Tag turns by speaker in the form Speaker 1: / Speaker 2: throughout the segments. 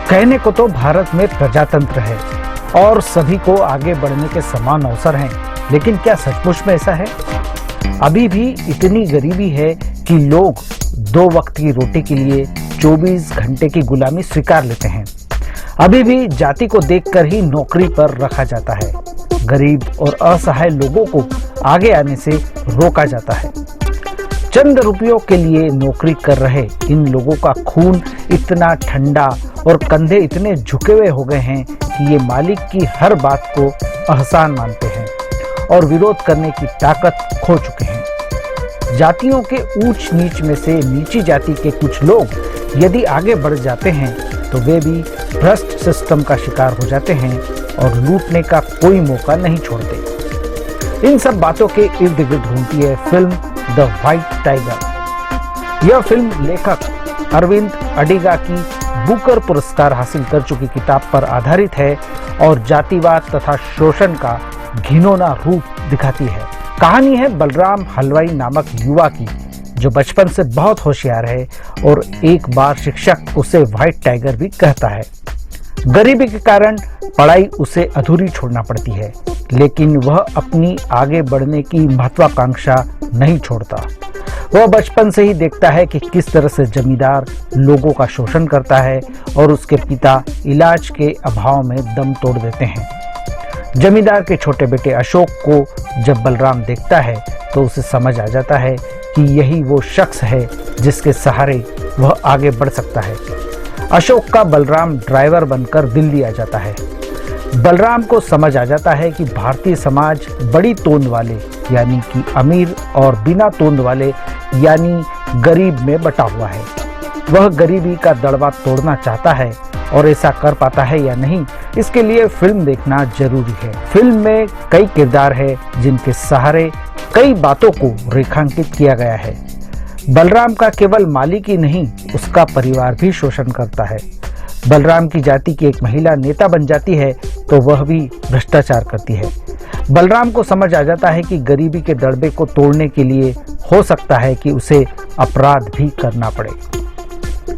Speaker 1: कहने को तो भारत में प्रजातंत्र है और सभी को आगे बढ़ने के समान अवसर हैं, लेकिन क्या सचमुच में ऐसा है? अभी भी इतनी गरीबी है कि लोग 2 वक्त की रोटी के लिए 24 घंटे की गुलामी स्वीकार लेते हैं। अभी भी जाति को देखकर ही नौकरी पर रखा जाता है। गरीब और असहाय लोगों को आगे आने से रोका जाता है। चंद रुपयों के लिए नौकरी कर रहे इन लोगों का खून इतना ठंडा और कंधे इतने झुके हुए हो गए हैं कि ये मालिक की हर बात को एहसान मानते हैं और विरोध करने की ताकत खो चुके हैं। जातियों के ऊंच नीच में से नीची जाति के कुछ लोग यदि आगे बढ़ जाते हैं तो वे भी भ्रष्ट सिस्टम का शिकार हो जाते हैं और लूटने का कोई मौका नहीं छोड़ते। इन सब बातों के इर्द गिर्द घूमती है फिल्म द व्हाइट टाइगर। यह फिल्म लेखक अरविंद अडिगा की बुकर पुरस्कार हासिल कर चुकी किताब पर आधारित है और जातिवाद तथा शोषण का घिनौना रूप दिखाती है। कहानी है बलराम हलवाई नामक युवा की, जो बचपन से बहुत होशियार है और एक बार शिक्षक उसे व्हाइट टाइगर भी कहता है। गरीबी के कारण पढ़ाई उसे अधूरी छोड़ना पड़ती है, लेकिन वह अपनी आगे बढ़ने की महत्वाकांक्षा नहीं छोड़ता। वह बचपन से ही देखता है कि किस तरह से जमींदार लोगों का शोषण करता है और उसके पिता इलाज के अभाव में दम तोड़ देते हैं। जमींदार के छोटे बेटे अशोक को जब बलराम देखता है तो उसे समझ आ जाता है कि यही वो शख्स है जिसके सहारे वह आगे बढ़ सकता है। अशोक का बलराम ड्राइवर बनकर दिल्ली आ जाता है। बलराम को समझ आ जाता है कि भारतीय समाज बड़ी तोंद वाले यानी कि अमीर और बिना तोंद वाले यानी गरीब में बटा हुआ है। वह गरीबी का दड़बा तोड़ना चाहता है और ऐसा कर पाता है या नहीं, इसके लिए फिल्म देखना जरूरी है। फिल्म में कई किरदार है जिनके सहारे कई बातों को रेखांकित किया गया है। बलराम का केवल मालिक ही नहीं, उसका परिवार भी शोषण करता है। बलराम की जाति की एक महिला नेता बन जाती है तो वह भी भ्रष्टाचार करती है। बलराम को समझ आ जाता है कि गरीबी के दड़बे को तोड़ने के लिए हो सकता है कि उसे अपराध भी करना पड़े।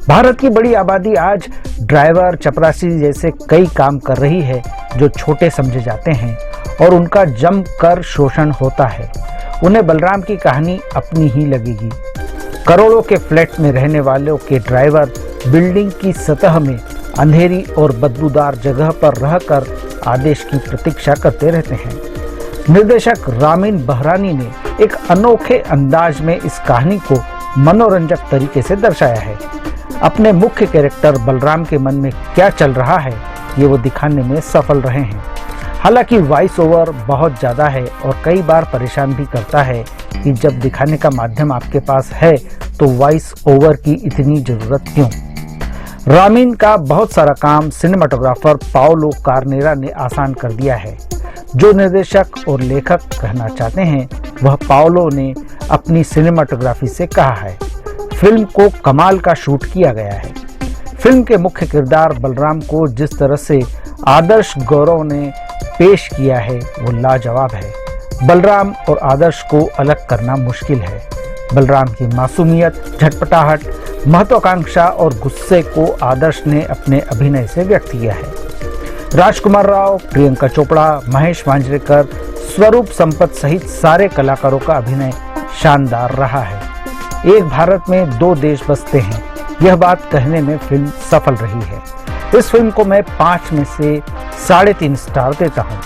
Speaker 1: भारत की बड़ी आबादी आज ड्राइवर, चपरासी जैसे कई काम कर रही है जो छोटे समझे जाते हैं और उनका जम कर शोषण होता है। उन्हें बलराम की कहानी अपनी ही लगेगी। करोड़ों के फ्लैट में रहने वालों के ड्राइवर बिल्डिंग की सतह में अंधेरी और बदबूदार जगह पर रहकर आदेश की प्रतीक्षा करते रहते हैं। निर्देशक रामीन बहरानी ने एक अनोखे अंदाज में इस कहानी को मनोरंजक तरीके से दर्शाया है। अपने मुख्य कैरेक्टर बलराम के मन में क्या चल रहा है ये वो दिखाने में सफल रहे हैं। हालांकि वॉइस ओवर बहुत ज़्यादा है और कई बार परेशान भी करता है कि जब दिखाने का माध्यम आपके पास है तो वॉइस ओवर की इतनी ज़रूरत क्यों। रामीन का बहुत सारा काम सिनेमाटोग्राफर पाओलो कार्नेरा ने आसान कर दिया है। जो निर्देशक और लेखक कहना चाहते हैं वह पाओलो ने अपनी सिनेमाटोग्राफी से कहा है। फिल्म को कमाल का शूट किया गया है। फिल्म के मुख्य किरदार बलराम को जिस तरह से आदर्श गौरव ने पेश किया है वो लाजवाब है। बलराम और आदर्श को अलग करना मुश्किल है। बलराम की मासूमियत, झटपटाहट, महत्वाकांक्षा और गुस्से को आदर्श ने अपने अभिनय से व्यक्त किया है। राजकुमार राव, प्रियंका चोपड़ा, महेश मांजरेकर, स्वरूप संपत सहित सारे कलाकारों का अभिनय शानदार रहा है। एक भारत में 2 देश बसते हैं, यह बात कहने में फिल्म सफल रही है। इस फिल्म को मैं 5 में से 3.5 स्टार देता हूँ।